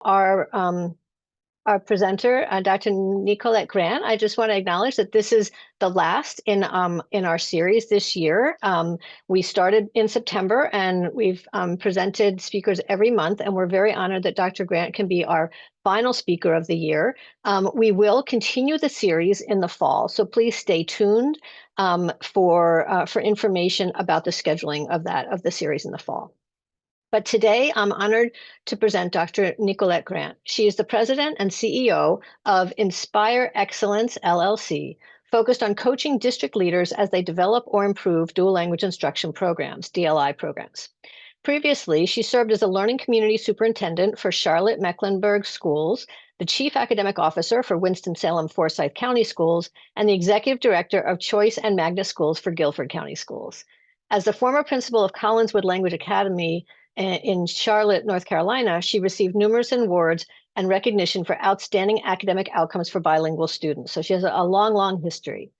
Our presenter, Dr. Nicolette Grant. I just want to acknowledge that this is the last in our series this year. We started in September, and we've presented speakers every month, and we're very honored that Dr. Grant can be our final speaker of the year. We will continue the series in the fall, so please stay tuned for information about the scheduling of the series in the fall. But today, I'm honored to present Dr. Nicolette Grant. She is the president and CEO of Inspire Excellence, LLC, focused on coaching district leaders as they develop or improve dual language instruction programs, DLI programs. Previously, she served as a learning community superintendent for Charlotte-Mecklenburg Schools, the chief academic officer for Winston-Salem Forsyth County Schools, and the executive director of Choice and Magnet Schools for Guilford County Schools. As the former principal of Collinswood Language Academy in Charlotte, North Carolina, she received numerous awards and recognition for outstanding academic outcomes for bilingual students. So she has a long, long history.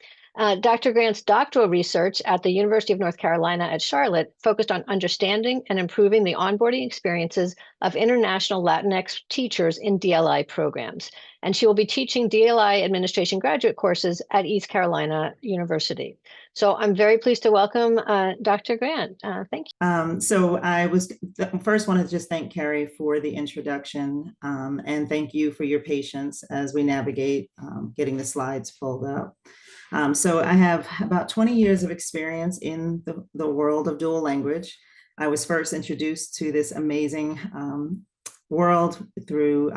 Dr. Grant's doctoral research at the University of North Carolina at Charlotte focused on understanding and improving the onboarding experiences of international Latinx teachers in DLI programs. And she will be teaching DLI administration graduate courses at East Carolina University. So I'm very pleased to welcome Dr. Grant. Thank you. So I first wanted to just thank Carrie for the introduction, and thank you for your patience as we navigate getting the slides pulled up. So I have about 20 years of experience in the world of dual language. I was first introduced to this amazing world through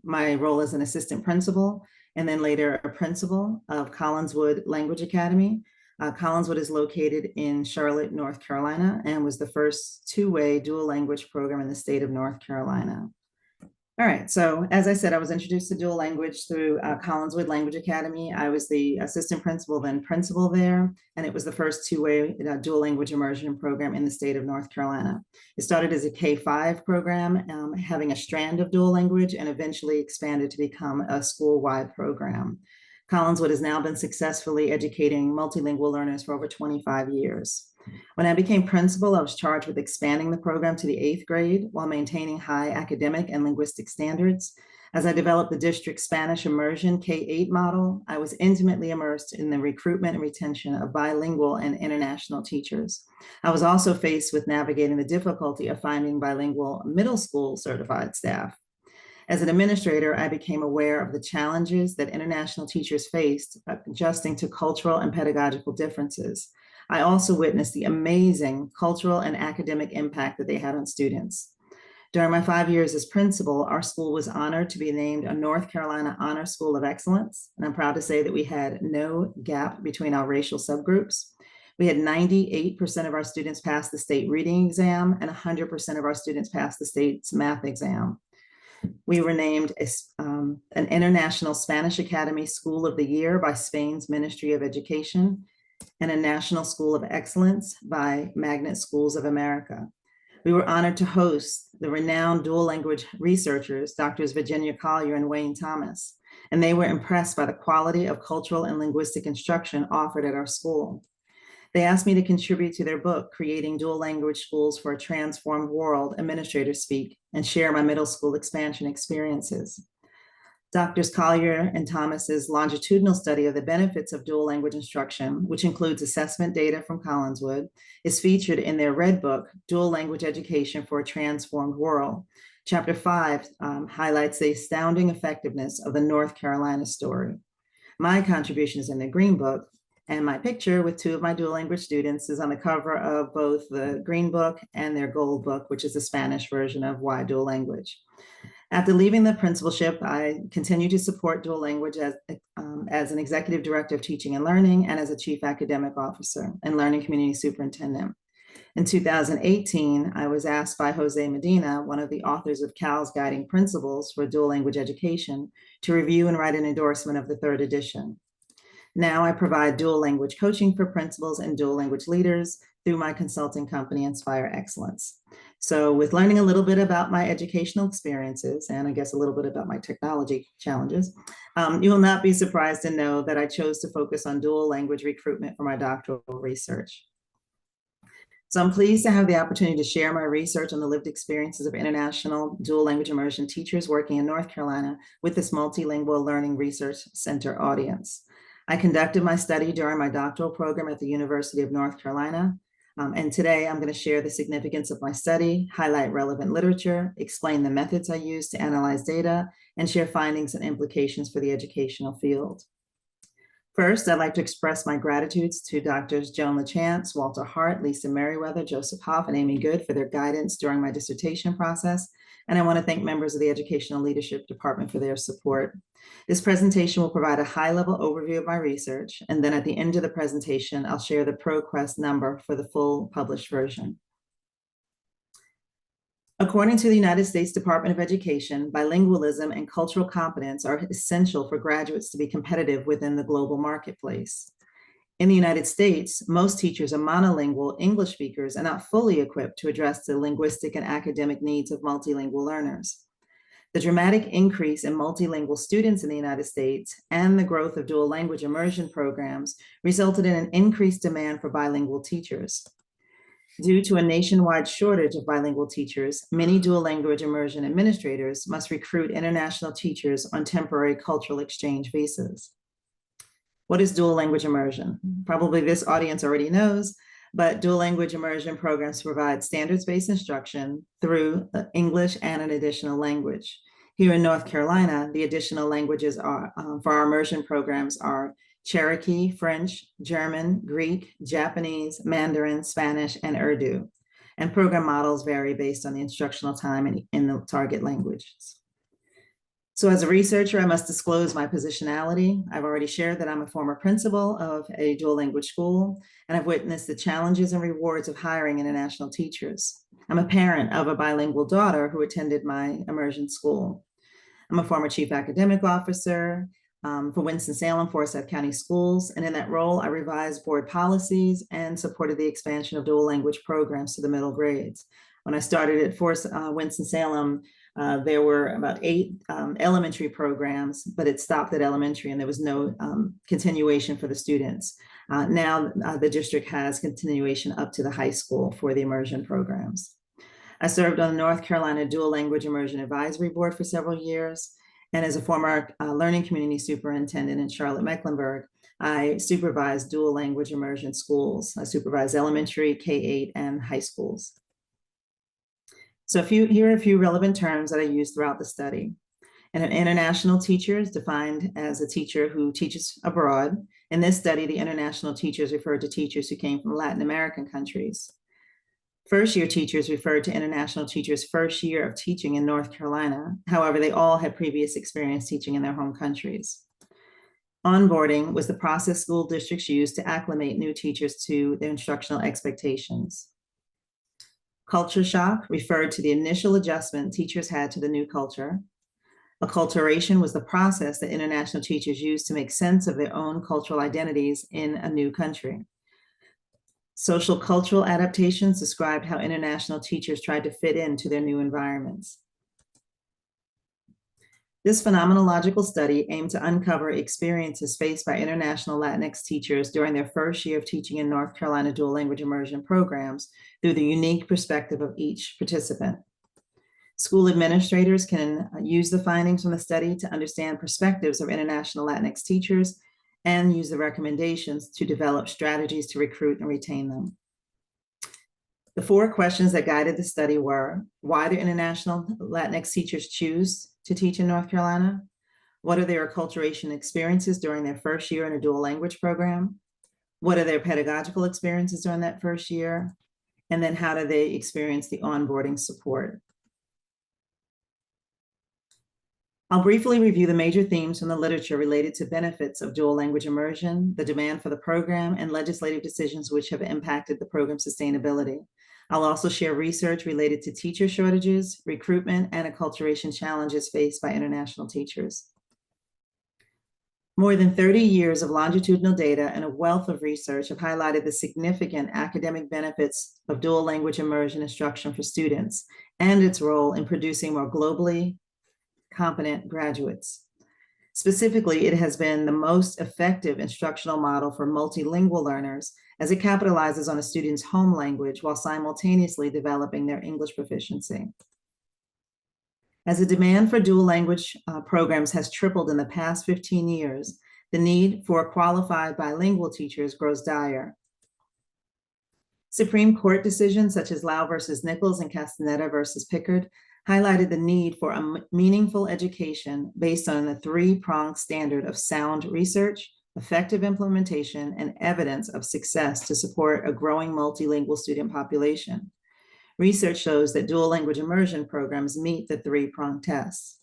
my role as an assistant principal, and then later a principal of Collinswood Language Academy. Collinswood is located in Charlotte, North Carolina, and was the first two-way dual language program in the state of North Carolina. All right, so as I said, I was introduced to dual language through Collinswood Language Academy. I was the assistant principal, then principal there, and it was the first two-way dual language immersion program in the state of North Carolina. It started as a K-5 program, having a strand of dual language, and eventually expanded to become a school-wide program. Collinswood has now been successfully educating multilingual learners for over 25 years. When I became principal, I was charged with expanding the program to the 8th grade while maintaining high academic and linguistic standards. As I developed the district Spanish immersion K-8 model, I was intimately immersed in the recruitment and retention of bilingual and international teachers. I was also faced with navigating the difficulty of finding bilingual middle school certified staff. As an administrator, I became aware of the challenges that international teachers faced adjusting to cultural and pedagogical differences. I also witnessed the amazing cultural and academic impact that they had on students. During my 5 years as principal, our school was honored to be named a North Carolina Honor School of Excellence, and I'm proud to say that we had no gap between our racial subgroups. We had 98% of our students pass the state reading exam, and 100% of our students pass the state's math exam. We were named an International Spanish Academy School of the Year by Spain's Ministry of Education, and a National School of Excellence by Magnet Schools of America. We were honored to host the renowned dual language researchers, Drs. Virginia Collier and Wayne Thomas, and they were impressed by the quality of cultural and linguistic instruction offered at our school. They asked me to contribute to their book, Creating Dual Language Schools for a Transformed World, Administrators Speak, and share my middle school expansion experiences. Drs. Collier and Thomas's longitudinal study of the benefits of dual language instruction, which includes assessment data from Collinswood, is featured in their red book, Dual Language Education for a Transformed World. Chapter 5 highlights the astounding effectiveness of the North Carolina story. My contribution is in the green book, and my picture with two of my dual language students is on the cover of both the green book and their gold book, which is the Spanish version of Why Dual Language. After leaving the principalship, I continue to support dual language as an executive director of teaching and learning, and as a chief academic officer and learning community superintendent. In 2018, I was asked by Jose Medina, one of the authors of Cal's Guiding Principles for Dual Language Education, to review and write an endorsement of the 3rd edition. Now I provide dual language coaching for principals and dual language leaders through my consulting company, Inspire Excellence. So with learning a little bit about my educational experiences, and I guess a little bit about my technology challenges, you will not be surprised to know that I chose to focus on dual language recruitment for my doctoral research. So I'm pleased to have the opportunity to share my research on the lived experiences of international dual language immersion teachers working in North Carolina with this Multilingual Learning Research Center audience. I conducted my study during my doctoral program at the University of North Carolina. And today I'm going to share the significance of my study, highlight relevant literature, explain the methods I use to analyze data, and share findings and implications for the educational field. First, I'd like to express my gratitudes to Drs. Joan LaChance, Walter Hart, Lisa Merriweather, Joseph Hoff, and Amy Good for their guidance during my dissertation process. And I want to thank members of the Educational Leadership Department for their support. This presentation will provide a high-level overview of my research, and then at the end of the presentation, I'll share the ProQuest number for the full published version. According to the United States Department of Education, bilingualism and cultural competence are essential for graduates to be competitive within the global marketplace. In the United States, most teachers are monolingual English speakers and not fully equipped to address the linguistic and academic needs of multilingual learners. The dramatic increase in multilingual students in the United States and the growth of dual language immersion programs resulted in an increased demand for bilingual teachers. Due to a nationwide shortage of bilingual teachers, many dual language immersion administrators must recruit international teachers on temporary cultural exchange visas. What is dual language immersion? Probably this audience already knows, but dual language immersion programs provide standards-based instruction through English and an additional language. Here in North Carolina, the additional languages are, for our immersion programs are Cherokee, French, German, Greek, Japanese, Mandarin, Spanish, and Urdu. And program models vary based on the instructional time in the target languages. So as a researcher, I must disclose my positionality. I've already shared that I'm a former principal of a dual language school, and I've witnessed the challenges and rewards of hiring international teachers. I'm a parent of a bilingual daughter who attended my immersion school. I'm a former chief academic officer for Winston-Salem Forsyth County Schools. And in that role, I revised board policies and supported the expansion of dual language programs to the middle grades. When I started at Winston-Salem, there were about 8 elementary programs, but it stopped at elementary and there was no continuation for the students. Now the district has continuation up to the high school for the immersion programs. I served on the North Carolina Dual Language Immersion Advisory Board for several years. And as a former learning community superintendent in Charlotte-Mecklenburg, I supervised dual language immersion schools. I supervised elementary, K-8, and high schools. So here are a few relevant terms that I used throughout the study. And an international teacher is defined as a teacher who teaches abroad. In this study, the international teachers referred to teachers who came from Latin American countries. First-year teachers referred to international teachers' first year of teaching in North Carolina. However, they all had previous experience teaching in their home countries. Onboarding was the process school districts used to acclimate new teachers to their instructional expectations. Culture shock referred to the initial adjustment teachers had to the new culture. Acculturation was the process that international teachers used to make sense of their own cultural identities in a new country. Social cultural adaptations described how international teachers tried to fit into their new environments. This phenomenological study aimed to uncover experiences faced by international Latinx teachers during their first year of teaching in North Carolina dual language immersion programs through the unique perspective of each participant. School administrators can use the findings from the study to understand perspectives of international Latinx teachers and use the recommendations to develop strategies to recruit and retain them. The 4 questions that guided the study were: why do international Latinx teachers choose to teach in North Carolina? What are their acculturation experiences during their first year in a dual language program? What are their pedagogical experiences during that first year? And then how do they experience the onboarding support? I'll briefly review the major themes from the literature related to benefits of dual language immersion, the demand for the program, and legislative decisions which have impacted the program's sustainability. I'll also share research related to teacher shortages, recruitment, and acculturation challenges faced by international teachers. More than 30 years of longitudinal data and a wealth of research have highlighted the significant academic benefits of dual language immersion instruction for students and its role in producing more globally competent graduates. Specifically, it has been the most effective instructional model for multilingual learners as it capitalizes on a student's home language while simultaneously developing their English proficiency. As the demand for dual language programs has tripled in the past 15 years, the need for qualified bilingual teachers grows dire. Supreme Court decisions such as Lau versus Nichols and Castaneda versus Pickard highlighted the need for a meaningful education based on a three-pronged standard of sound research, effective implementation, and evidence of success to support a growing multilingual student population. Research shows that dual language immersion programs meet the three-pronged tests.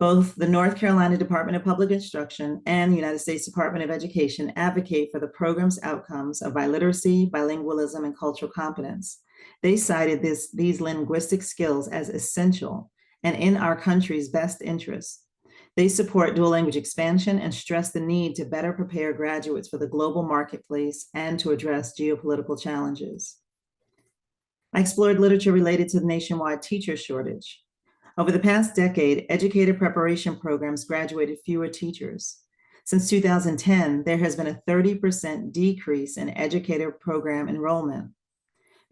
Both the North Carolina Department of Public Instruction and the United States Department of Education advocate for the program's outcomes of biliteracy, bilingualism, and cultural competence. They cited these linguistic skills as essential and in our country's best interest. They support dual language expansion and stress the need to better prepare graduates for the global marketplace and to address geopolitical challenges. I explored literature related to the nationwide teacher shortage. Over the past decade, educator preparation programs graduated fewer teachers. Since 2010, there has been a 30% decrease in educator program enrollment.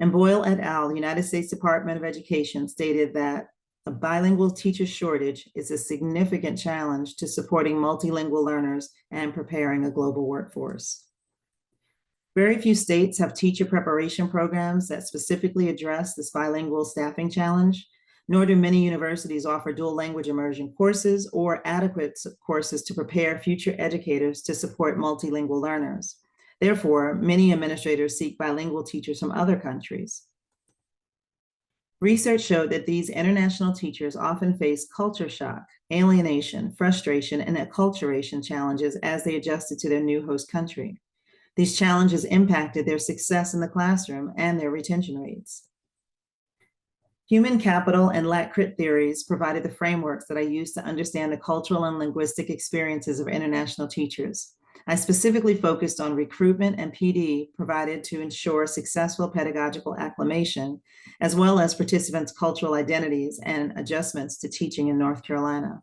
And Boyle et al., United States Department of Education, stated that a bilingual teacher shortage is a significant challenge to supporting multilingual learners and preparing a global workforce. Very few states have teacher preparation programs that specifically address this bilingual staffing challenge, nor do many universities offer dual language immersion courses or adequate courses to prepare future educators to support multilingual learners. Therefore, many administrators seek bilingual teachers from other countries. Research showed that these international teachers often face culture shock, alienation, frustration, and acculturation challenges as they adjusted to their new host country. These challenges impacted their success in the classroom and their retention rates. Human capital and Lat-Crit theories provided the frameworks that I used to understand the cultural and linguistic experiences of international teachers. I specifically focused on recruitment and PD provided to ensure successful pedagogical acclimation, as well as participants' cultural identities and adjustments to teaching in North Carolina.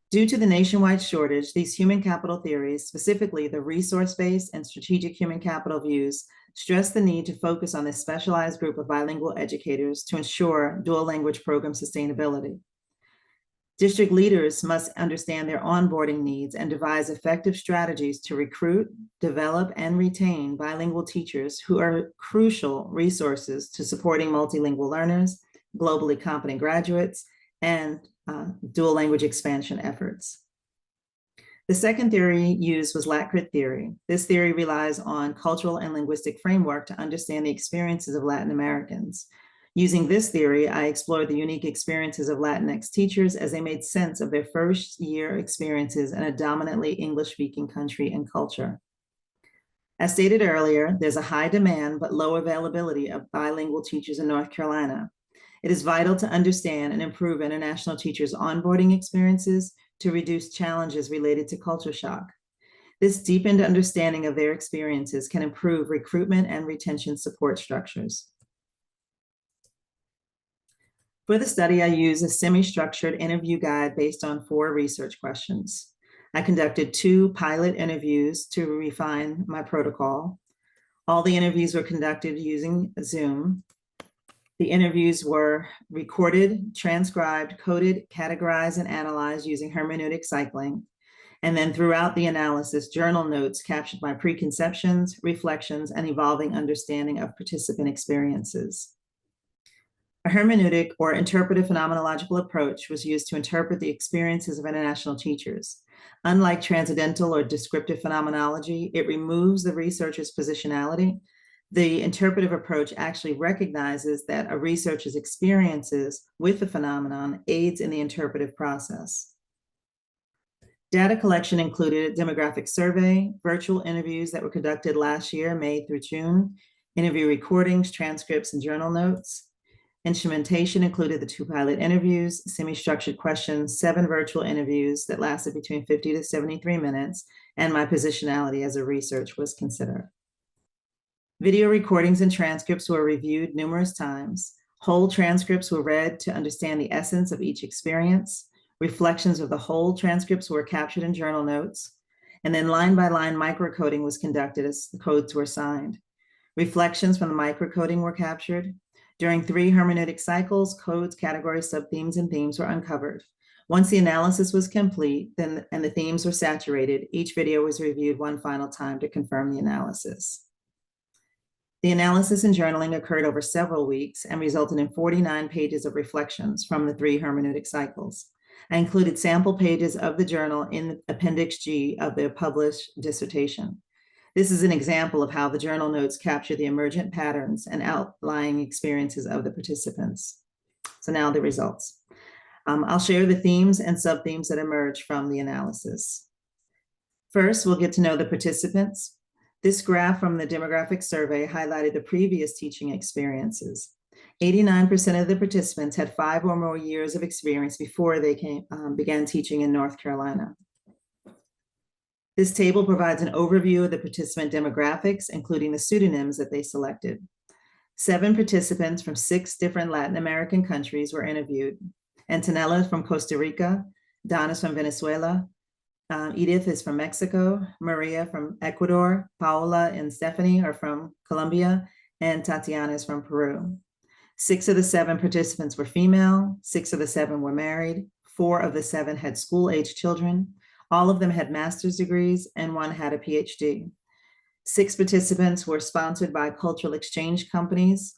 Due to the nationwide shortage, these human capital theories, specifically the resource-based and strategic human capital views, stress the need to focus on this specialized group of bilingual educators to ensure dual language program sustainability. District leaders must understand their onboarding needs and devise effective strategies to recruit, develop, and retain bilingual teachers who are crucial resources to supporting multilingual learners, globally competent graduates, and dual language expansion efforts. The second theory used was Lat-Crit theory. This theory relies on cultural and linguistic framework to understand the experiences of Latin Americans. Using this theory, I explored the unique experiences of Latinx teachers as they made sense of their first year experiences in a dominantly English-speaking country and culture. As stated earlier, there's a high demand but low availability of bilingual teachers in North Carolina. It is vital to understand and improve international teachers' onboarding experiences to reduce challenges related to culture shock. This deepened understanding of their experiences can improve recruitment and retention support structures. For the study, I used a semi-structured interview guide based on 4 research questions. I conducted 2 pilot interviews to refine my protocol. All the interviews were conducted using Zoom. The interviews were recorded, transcribed, coded, categorized, and analyzed using hermeneutic cycling. And then throughout the analysis, journal notes captured my preconceptions, reflections, and evolving understanding of participant experiences. A hermeneutic or interpretive phenomenological approach was used to interpret the experiences of international teachers. Unlike transcendental or descriptive phenomenology, it removes the researcher's positionality. The interpretive approach actually recognizes that a researcher's experiences with the phenomenon aids in the interpretive process. Data collection included a demographic survey, virtual interviews that were conducted last year, May through June, interview recordings, transcripts, and journal notes. Instrumentation included the 2 pilot interviews, semi-structured questions, 7 virtual interviews that lasted between 50 to 73 minutes, and my positionality as a research was considered. Video recordings and transcripts were reviewed numerous times. Whole transcripts were read to understand the essence of each experience. Reflections of the whole transcripts were captured in journal notes. And then line by line microcoding was conducted as the codes were assigned. Reflections from the microcoding were captured. During 3 hermeneutic cycles, codes, categories, subthemes, and themes were uncovered. Once the analysis was complete and the themes were saturated, each video was reviewed one final time to confirm the analysis. The analysis and journaling occurred over several weeks and resulted in 49 pages of reflections from the 3 hermeneutic cycles. I included sample pages of the journal in Appendix G of the published dissertation. This is an example of how the journal notes capture the emergent patterns and outlying experiences of the participants. So now the results. I'll share the themes and subthemes that emerge from the analysis. First, we'll get to know the participants. This graph from the demographic survey highlighted the previous teaching experiences. 89% of the participants had 5 or more years of experience before they began teaching in North Carolina. This table provides an overview of the participant demographics, including the pseudonyms that they selected. 7 participants from 6 different Latin American countries were interviewed. Antonella from Costa Rica, Don is from Venezuela, Edith is from Mexico, Maria from Ecuador, Paola and Stephanie are from Colombia, and Tatiana is from Peru. 6 of the 7 participants were female, 6 of the 7 were married, 4 of the 7 had school-age children, all of them had master's degrees, and 1 had a PhD. 6 participants were sponsored by cultural exchange companies,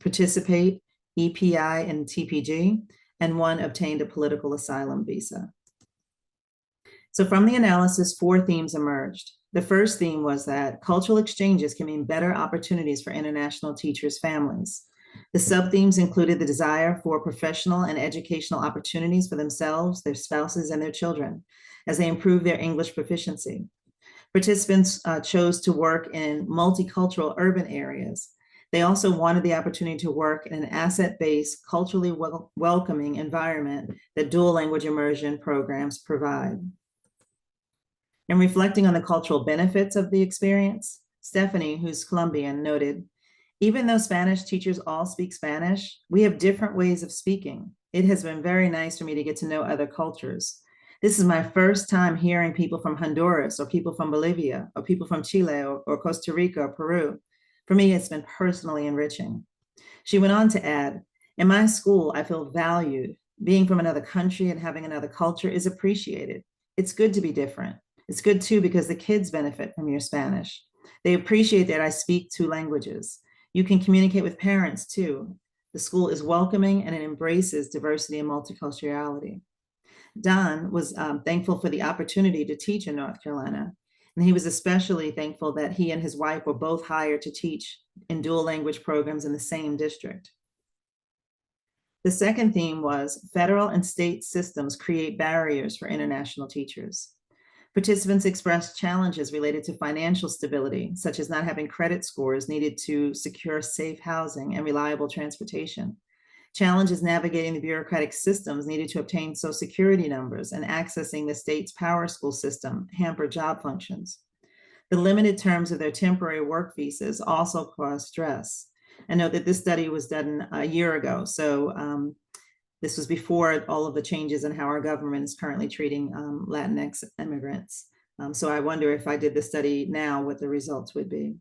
Participate, EPI, and TPG, and 1 obtained a political asylum visa. So from the analysis, 4 themes emerged. The first theme was that cultural exchanges can mean better opportunities for international teachers' families. The sub-themes included the desire for professional and educational opportunities for themselves, their spouses, and their children as they improve their English proficiency. Participants chose to work in multicultural urban areas. They also wanted the opportunity to work in an asset-based, culturally welcoming environment that dual language immersion programs provide. In reflecting on the cultural benefits of the experience, Stephanie, who's Colombian, noted, "Even though Spanish teachers all speak Spanish, we have different ways of speaking. It has been very nice for me to get to know other cultures. This is my first time hearing people from Honduras or people from Bolivia or people from Chile or Costa Rica or Peru. For me, it's been personally enriching." She went on to add, "In my school, I feel valued. Being from another country and having another culture is appreciated. It's good to be different. It's good too because the kids benefit from your Spanish. They appreciate that I speak 2 languages. You can communicate with parents too. The school is welcoming and it embraces diversity and multiculturality." Don was thankful for the opportunity to teach in North Carolina. And he was especially thankful that he and his wife were both hired to teach in dual language programs in the same district. The second theme was federal and state systems create barriers for international teachers. Participants expressed challenges related to financial stability, such as not having credit scores needed to secure safe housing and reliable transportation. Challenges navigating the bureaucratic systems needed to obtain Social Security numbers and accessing the state's power school system hampered job functions. The limited terms of their temporary work visas also caused stress. I know that this study was done a year ago, so this was before all of the changes in how our government is currently treating Latinx immigrants. So I wonder if I did the study now, what the results would be.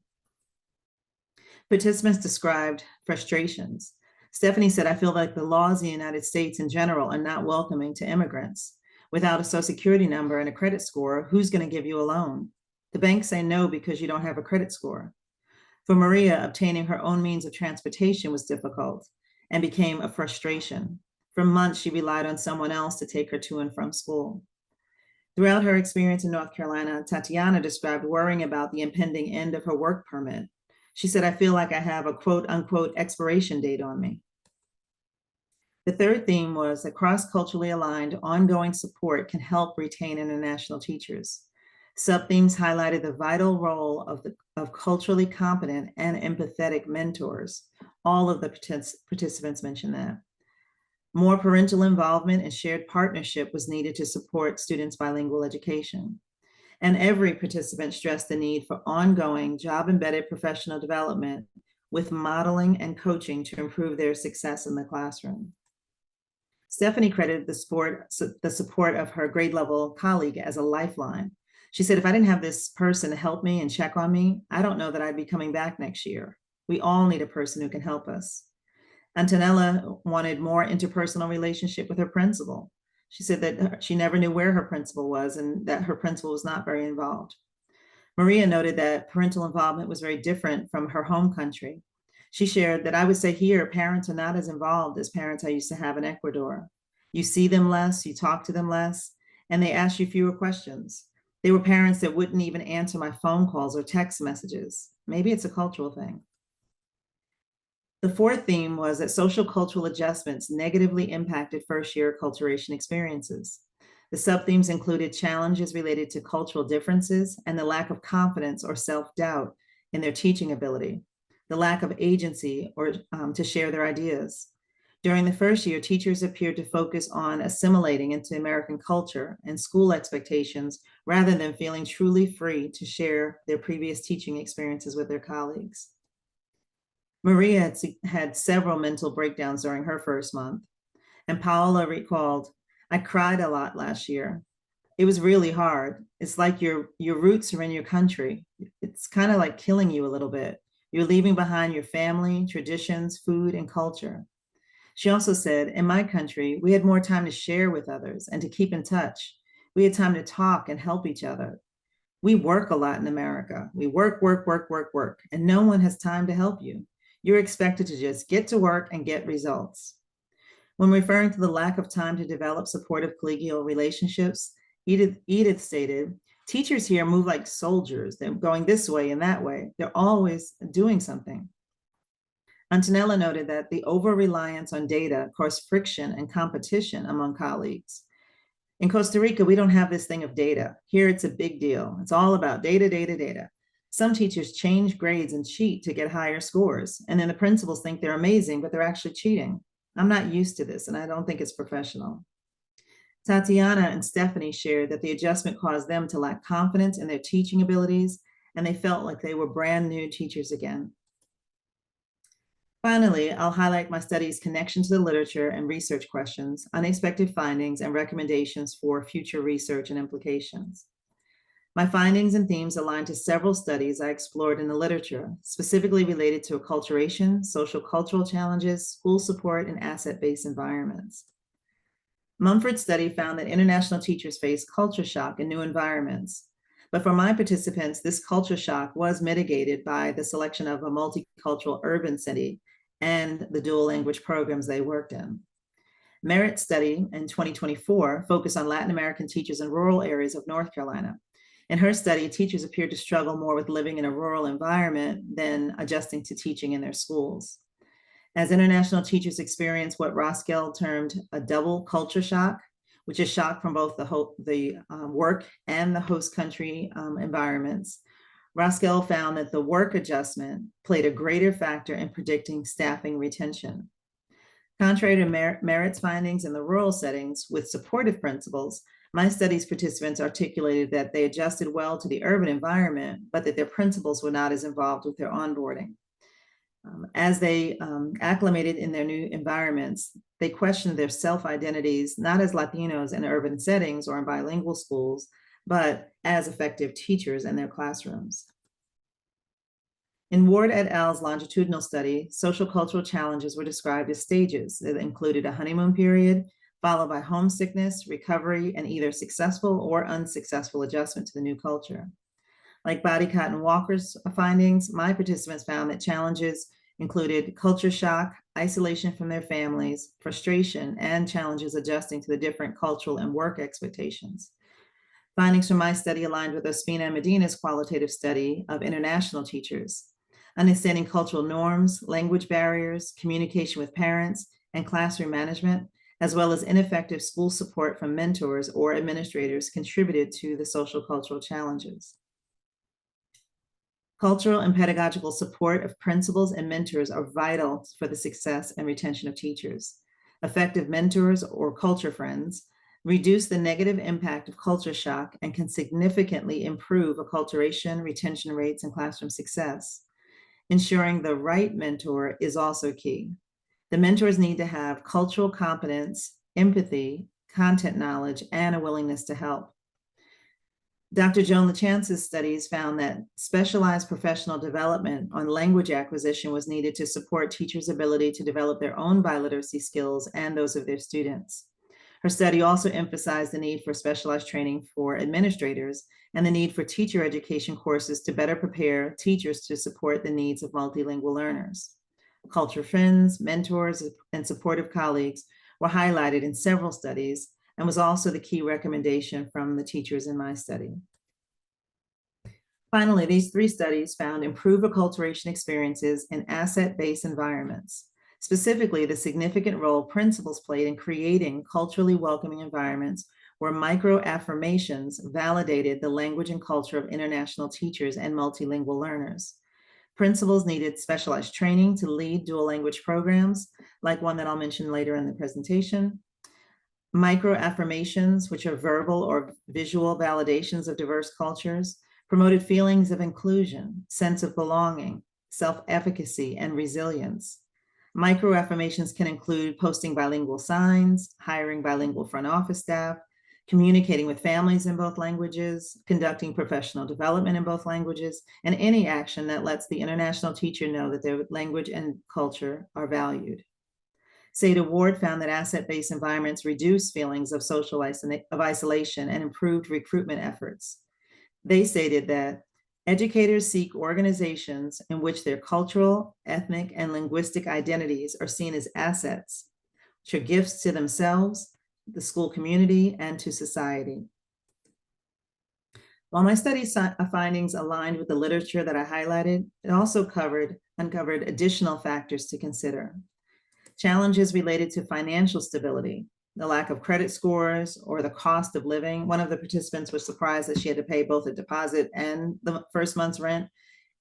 Participants described frustrations. Stephanie said, "I feel like the laws in the United States in general are not welcoming to immigrants. Without a Social Security number and a credit score, who's going to give you a loan? The banks say no because you don't have a credit score." For Maria, obtaining her own means of transportation was difficult and became a frustration. For months, she relied on someone else to take her to and from school. Throughout her experience in North Carolina, Tatiana described worrying about the impending end of her work permit. She said, "I feel like I have a quote unquote expiration date on me." The third theme was that cross-culturally aligned ongoing support can help retain international teachers. Sub-themes highlighted the vital role of culturally competent and empathetic mentors. All of the participants mentioned that. More parental involvement and shared partnership was needed to support students' bilingual education. And every participant stressed the need for ongoing job-embedded professional development with modeling and coaching to improve their success in the classroom. Stephanie credited the support of her grade level colleague as a lifeline. She said, if I didn't have this person to help me and check on me, I don't know that I'd be coming back next year. We all need a person who can help us. Antonella wanted more interpersonal relationship with her principal. She said that she never knew where her principal was and that her principal was not very involved. Maria noted that parental involvement was very different from her home country. She shared that I would say here, parents are not as involved as parents I used to have in Ecuador. You see them less, you talk to them less, and they ask you fewer questions. They were parents that wouldn't even answer my phone calls or text messages. Maybe it's a cultural thing. The fourth theme was that social cultural adjustments negatively impacted first-year acculturation experiences. The sub-themes included challenges related to cultural differences and the lack of confidence or self-doubt in their teaching ability, the lack of agency or to share their ideas. During the first year, teachers appeared to focus on assimilating into American culture and school expectations rather than feeling truly free to share their previous teaching experiences with their colleagues. Maria had several mental breakdowns during her first month, and Paola recalled, I cried a lot last year. It was really hard. It's like your roots are in your country. It's kind of like killing you a little bit. You're leaving behind your family, traditions, food, and culture. She also said, in my country, we had more time to share with others and to keep in touch. We had time to talk and help each other. We work a lot in America. We work, and no one has time to help you. You're expected to just get to work and get results. When referring to the lack of time to develop supportive collegial relationships, Edith stated, teachers here move like soldiers. They're going this way and that way. They're always doing something. Antonella noted that the over-reliance on data caused friction and competition among colleagues. In Costa Rica, we don't have this thing of data. Here, it's a big deal. It's all about data, data, data. Some teachers change grades and cheat to get higher scores, and then the principals think they're amazing, but they're actually cheating. I'm not used to this, and I don't think it's professional. Tatiana and Stephanie shared that the adjustment caused them to lack confidence in their teaching abilities, and they felt like they were brand new teachers again. Finally, I'll highlight my study's connection to the literature and research questions, unexpected findings, and recommendations for future research and implications. My findings and themes align to several studies I explored in the literature, specifically related to acculturation, social cultural challenges, school support, and asset-based environments. Mumford's study found that international teachers face culture shock in new environments. But for my participants, this culture shock was mitigated by the selection of a multicultural urban city and the dual language programs they worked in. Merritt's study in 2024 focused on Latin American teachers in rural areas of North Carolina. In her study, teachers appeared to struggle more with living in a rural environment than adjusting to teaching in their schools. As international teachers experience what Roskell termed a double culture shock, which is shock from both the work and the host country environments, Roskell found that the work adjustment played a greater factor in predicting staffing retention. Contrary to Merritt's findings in the rural settings with supportive principals, my study's participants articulated that they adjusted well to the urban environment, but that their principals were not as involved with their onboarding. As they acclimated in their new environments, they questioned their self-identities, not as Latinos in urban settings or in bilingual schools, but as effective teachers in their classrooms. In Ward et al.'s longitudinal study, social cultural challenges were described as stages that included a honeymoon period, followed by homesickness, recovery, and either successful or unsuccessful adjustment to the new culture. Like Bodycott and Walker's findings, my participants found that challenges included culture shock, isolation from their families, frustration, and challenges adjusting to the different cultural and work expectations. Findings from my study aligned with Ospina and Medina's qualitative study of international teachers. Understanding cultural norms, language barriers, communication with parents, and classroom management, as well as ineffective school support from mentors or administrators, contributed to the social cultural challenges. Cultural and pedagogical support of principals and mentors are vital for the success and retention of teachers. Effective mentors or culture friends reduce the negative impact of culture shock and can significantly improve acculturation, retention rates, and classroom success. Ensuring the right mentor is also key. The mentors need to have cultural competence, empathy, content knowledge, and a willingness to help. Dr. Joan LaChance's studies found that specialized professional development on language acquisition was needed to support teachers' ability to develop their own biliteracy skills and those of their students. Her study also emphasized the need for specialized training for administrators and the need for teacher education courses to better prepare teachers to support the needs of multilingual learners. Culture friends, mentors, and supportive colleagues were highlighted in several studies and was also the key recommendation from the teachers in my study. Finally, these 3 studies found improved acculturation experiences in asset-based environments, specifically the significant role principals played in creating culturally welcoming environments where micro-affirmations validated the language and culture of international teachers and multilingual learners. Principals needed specialized training to lead dual language programs, like one that I'll mention later in the presentation. Micro-affirmations, which are verbal or visual validations of diverse cultures, promoted feelings of inclusion, sense of belonging, self-efficacy, and resilience. Micro-affirmations can include posting bilingual signs, hiring bilingual front office staff, communicating with families in both languages, conducting professional development in both languages, and any action that lets the international teacher know that their language and culture are valued. Seda Ward found that asset-based environments reduce feelings of social isolation and improved recruitment efforts. They stated that educators seek organizations in which their cultural, ethnic, and linguistic identities are seen as assets, which are gifts to themselves, the school community, and to society. While my study findings aligned with the literature that I highlighted, it also uncovered additional factors to consider. Challenges related to financial stability, the lack of credit scores, or the cost of living. One of the participants was surprised that she had to pay both a deposit and the first month's rent.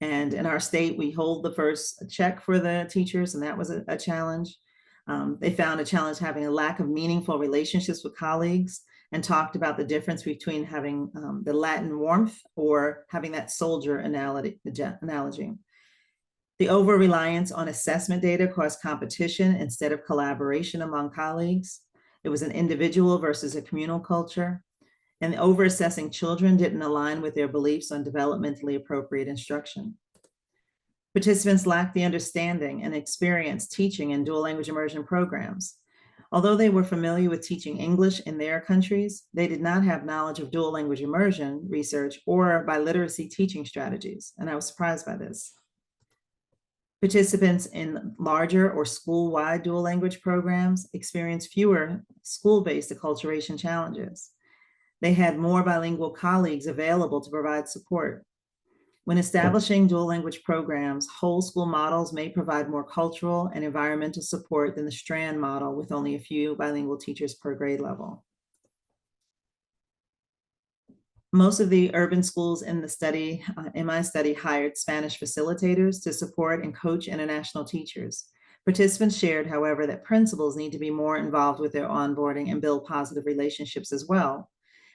And in our state, we hold the first check for the teachers, and that was a challenge. They found a challenge having a lack of meaningful relationships with colleagues, and talked about the difference between having the Latin warmth or having that soldier analogy. The over-reliance on assessment data caused competition instead of collaboration among colleagues. It was an individual versus a communal culture. And over-assessing children didn't align with their beliefs on developmentally appropriate instruction. Participants lacked the understanding and experience teaching in dual language immersion programs. Although they were familiar with teaching English in their countries, they did not have knowledge of dual language immersion research or biliteracy teaching strategies, and I was surprised by this. Participants in larger or school-wide dual language programs experienced fewer school-based acculturation challenges. They had more bilingual colleagues available to provide support. When establishing dual language programs, whole school models may provide more cultural and environmental support than the strand model with only a few bilingual teachers per grade level. Most of the urban schools in the study, in my study, hired Spanish facilitators to support and coach international teachers. Participants shared, however, that principals need to be more involved with their onboarding and build positive relationships as well,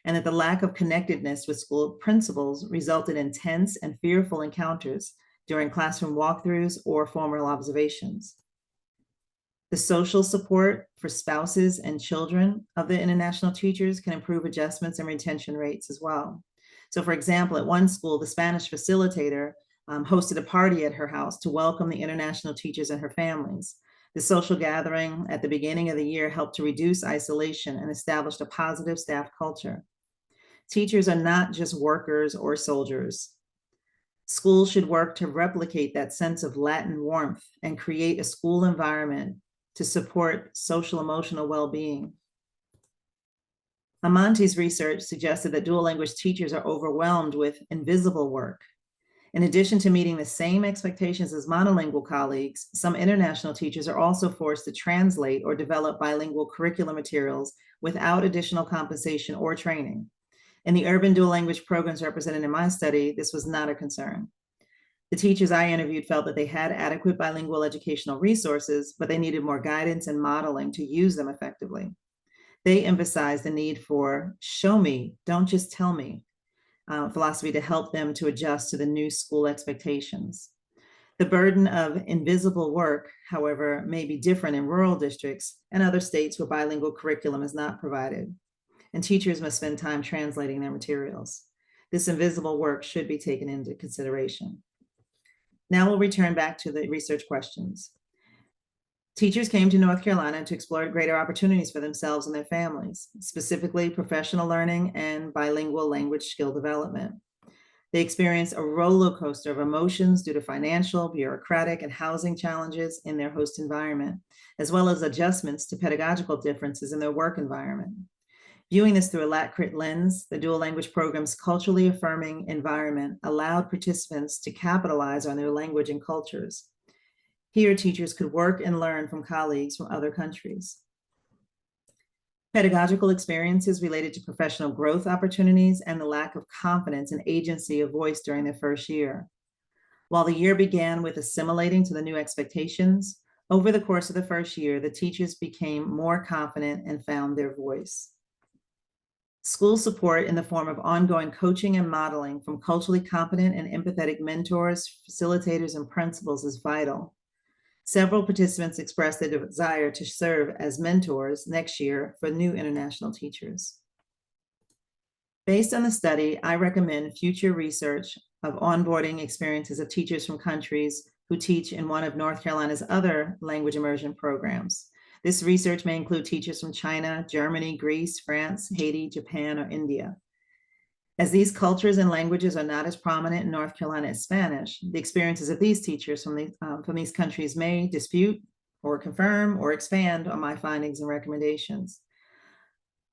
and that the lack of connectedness with school principals resulted in tense and fearful encounters during classroom walkthroughs or formal observations. The social support for spouses and children of the international teachers can improve adjustments and retention rates as well. So for example, at one school, the Spanish facilitator hosted a party at her house to welcome the international teachers and her families. The social gathering at the beginning of the year helped to reduce isolation and established a positive staff culture. Teachers are not just workers or soldiers. Schools should work to replicate that sense of Latin warmth and create a school environment to support social emotional well-being. Amante's research suggested that dual language teachers are overwhelmed with invisible work. In addition to meeting the same expectations as monolingual colleagues, some international teachers are also forced to translate or develop bilingual curriculum materials without additional compensation or training. In the urban dual language programs represented in my study, this was not a concern. The teachers I interviewed felt that they had adequate bilingual educational resources, but they needed more guidance and modeling to use them effectively. They emphasized the need for show me, don't just tell me, philosophy to help them to adjust to the new school expectations. The burden of invisible work, however, may be different in rural districts and other states where bilingual curriculum is not provided, and teachers must spend time translating their materials. This invisible work should be taken into consideration. Now we'll return back to the research questions. Teachers came to North Carolina to explore greater opportunities for themselves and their families, specifically professional learning and bilingual language skill development. They experienced a roller coaster of emotions due to financial, bureaucratic, and housing challenges in their host environment, as well as adjustments to pedagogical differences in their work environment. Viewing this through a LatCrit lens, the dual language program's culturally affirming environment allowed participants to capitalize on their language and cultures. Here, teachers could work and learn from colleagues from other countries. Pedagogical experiences related to professional growth opportunities and the lack of confidence and agency of voice during their first year. While the year began with assimilating to the new expectations, over the course of the first year, the teachers became more confident and found their voice. School support in the form of ongoing coaching and modeling from culturally competent and empathetic mentors, facilitators, and principals is vital. Several participants expressed their desire to serve as mentors next year for new international teachers. Based on the study, I recommend future research of onboarding experiences of teachers from countries who teach in one of North Carolina's other language immersion programs. This research may include teachers from China, Germany, Greece, France, Haiti, Japan, or India. As these cultures and languages are not as prominent in North Carolina as Spanish, the experiences of these teachers from these countries may dispute or confirm or expand on my findings and recommendations.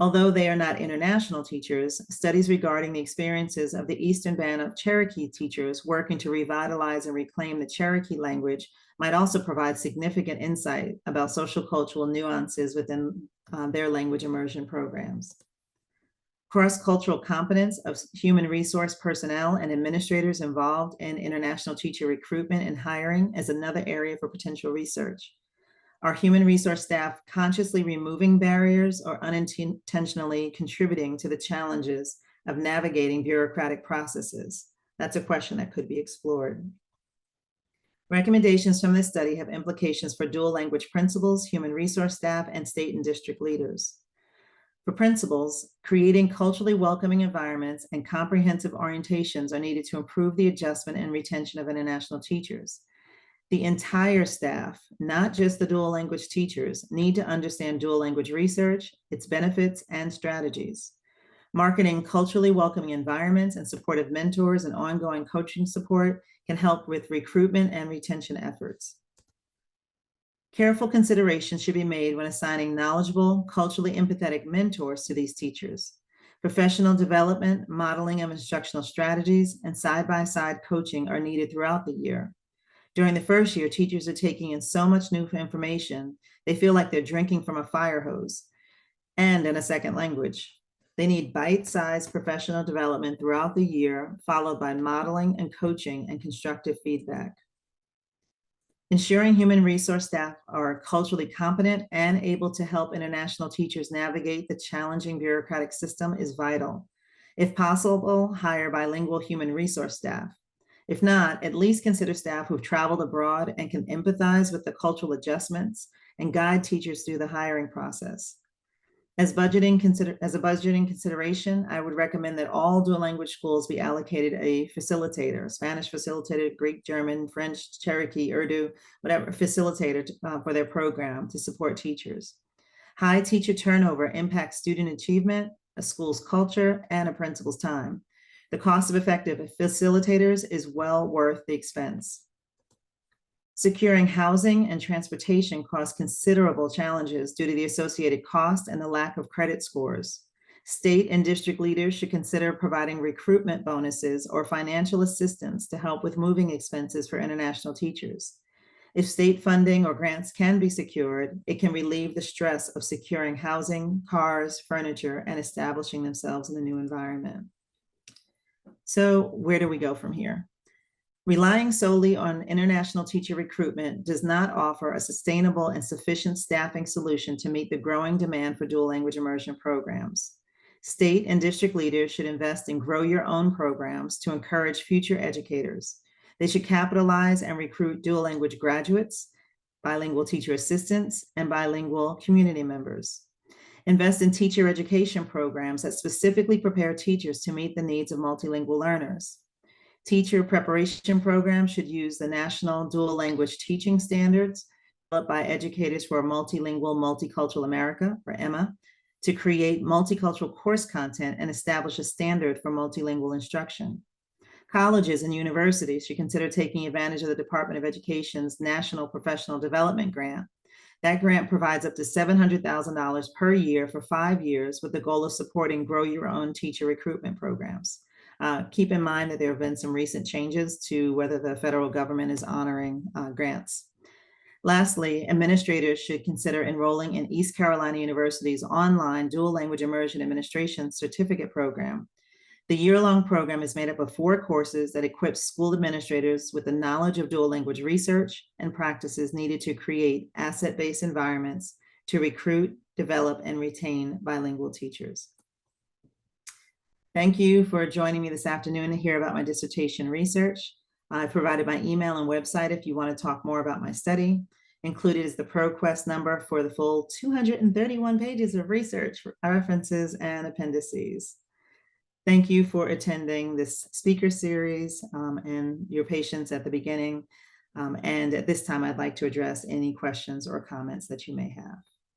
Although they are not international teachers, studies regarding the experiences of the Eastern Band of Cherokee teachers working to revitalize and reclaim the Cherokee language might also provide significant insight about social cultural nuances within their language immersion programs. Cross-cultural competence of human resource personnel and administrators involved in international teacher recruitment and hiring is another area for potential research. Are human resource staff consciously removing barriers or unintentionally contributing to the challenges of navigating bureaucratic processes? That's a question that could be explored. Recommendations from this study have implications for dual language principals, human resource staff, and state and district leaders. For principals, creating culturally welcoming environments and comprehensive orientations are needed to improve the adjustment and retention of international teachers. The entire staff, not just the dual language teachers, need to understand dual language research, its benefits, and strategies. Marketing culturally welcoming environments and supportive mentors and ongoing coaching support can help with recruitment and retention efforts. Careful consideration should be made when assigning knowledgeable, culturally empathetic mentors to these teachers. Professional development, modeling of instructional strategies, and side-by-side coaching are needed throughout the year. During the first year, teachers are taking in so much new information, they feel like they're drinking from a fire hose and in a second language. They need bite-sized professional development throughout the year, followed by modeling and coaching and constructive feedback. Ensuring human resource staff are culturally competent and able to help international teachers navigate the challenging bureaucratic system is vital. If possible, hire bilingual human resource staff. If not, at least consider staff who've traveled abroad and can empathize with the cultural adjustments and guide teachers through the hiring process. As a budgeting consideration, I would recommend that all dual language schools be allocated a facilitator, Spanish facilitator, Greek, German, French, Cherokee, Urdu, whatever facilitator for their program to support teachers. High teacher turnover impacts student achievement, a school's culture, and a principal's time. The cost of effective facilitators is well worth the expense. Securing housing and transportation cause considerable challenges due to the associated cost and the lack of credit scores. State and district leaders should consider providing recruitment bonuses or financial assistance to help with moving expenses for international teachers. If state funding or grants can be secured, it can relieve the stress of securing housing, cars, furniture, and establishing themselves in the new environment. So where do we go from here? Relying solely on international teacher recruitment does not offer a sustainable and sufficient staffing solution to meet the growing demand for dual language immersion programs. State and district leaders should invest in grow your own programs to encourage future educators. They should capitalize and recruit dual language graduates, bilingual teacher assistants, and bilingual community members. Invest in teacher education programs that specifically prepare teachers to meet the needs of multilingual learners. Teacher preparation programs should use the National Dual Language Teaching Standards developed by Educators for a Multilingual Multicultural America, or EMA, to create multicultural course content and establish a standard for multilingual instruction. Colleges and universities should consider taking advantage of the Department of Education's National Professional Development Grant. That grant provides up to $700,000 per year for 5 years with the goal of supporting grow your own teacher recruitment programs. Keep in mind that there have been some recent changes to whether the federal government is honoring grants. Lastly, administrators should consider enrolling in East Carolina University's online dual language immersion administration certificate program. The year-long program is made up of 4 courses that equips school administrators with the knowledge of dual language research and practices needed to create asset-based environments to recruit, develop, and retain bilingual teachers. Thank you for joining me this afternoon to hear about my dissertation research. I've provided my email and website if you want to talk more about my study. Included is the ProQuest number for the full 231 pages of research, references, and appendices. Thank you for attending this speaker series and your patience at the beginning. And at this time, I'd like to address any questions or comments that you may have.